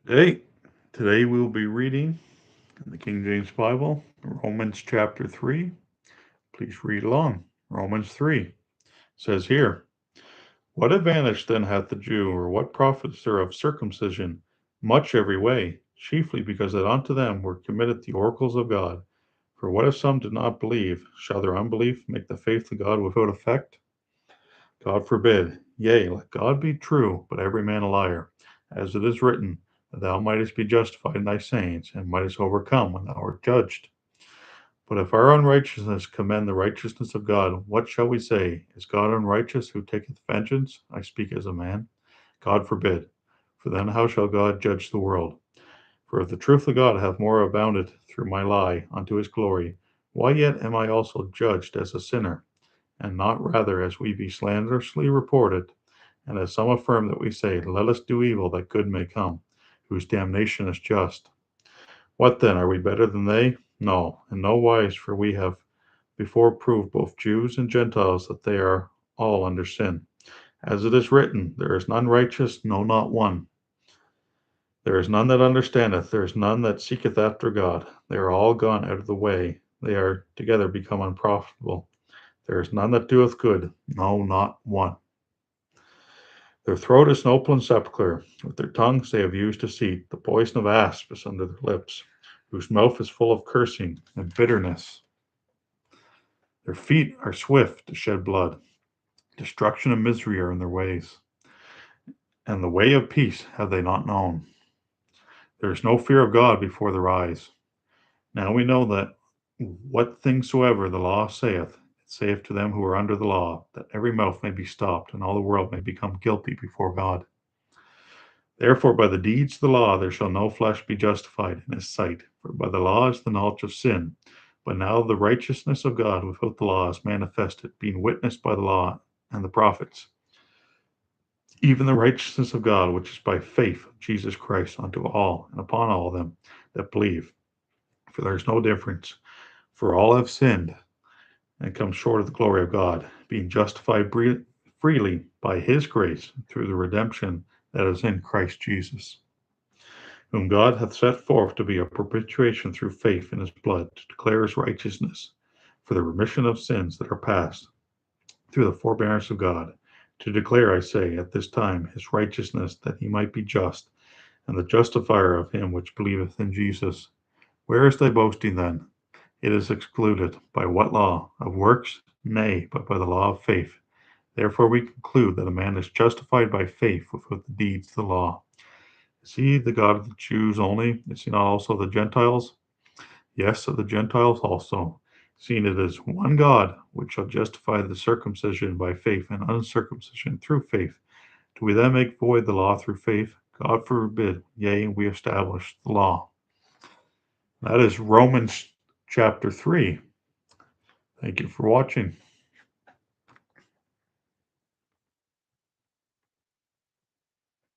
Hey, today we'll be reading in the King James Bible, Romans chapter 3. Please read along. Romans 3 says here, "What advantage then hath the Jew, or what profit is there of circumcision? Much every way, chiefly because that unto them were committed the oracles of God. For what if some did not believe? Shall their unbelief make the faith of God without effect? God forbid. Yea, let God be true, but every man a liar. As it is written, that thou mightest be justified in thy sayings, and mightest overcome when thou art judged. But if our unrighteousness commend the righteousness of God, what shall we say? Is God unrighteous who taketh vengeance? I speak as a man. God forbid. For then how shall God judge the world? For if the truth of God hath more abounded through my lie unto his glory, why yet am I also judged as a sinner? And not rather as we be slanderously reported, and as some affirm that we say, Let us do evil that good may come, whose damnation is just. What then? Are we better than they? No, in no wise, for we have before proved both Jews and Gentiles that they are all under sin. As it is written, There is none righteous, no, not one. There is none that understandeth, there is none that seeketh after God. They are all gone out of the way, they are together become unprofitable. There is none that doeth good, no, not one. Their throat is an open sepulchre. With their tongues they have used deceit. The poison of asp is under their lips, whose mouth is full of cursing and bitterness. Their feet are swift to shed blood. Destruction and misery are in their ways, and the way of peace have they not known. There is no fear of God before their eyes. Now we know that what things soever the law saith, it saith to them who are under the law, that every mouth may be stopped, and all the world may become guilty before God. Therefore by the deeds of the law there shall no flesh be justified in his sight, for by the law is the knowledge of sin. But now the righteousness of God without the law is manifested, being witnessed by the law and the prophets, even the righteousness of God which is by faith of Jesus Christ unto all and upon all them that believe. For there is no difference, for all have sinned and come short of the glory of God, being justified freely by his grace through the redemption that is in Christ Jesus, whom God hath set forth to be a propitiation through faith in his blood, to declare his righteousness, for the remission of sins that are past, through the forbearance of God, to declare, I say, at this time his righteousness, that he might be just, and the justifier of him which believeth in Jesus. Where is thy boasting then? It is excluded. By what law? Of works? Nay, but by the law of faith. Therefore we conclude that a man is justified by faith without the deeds of the law. Is he the God of the Jews only? Is he not also the Gentiles? Yes, of the Gentiles also, seeing it is one God which shall justify the circumcision by faith and uncircumcision through faith. Do we then make void the law through faith? God forbid. Yea, we establish the law. That is Romans chapter 3. Thank you for watching.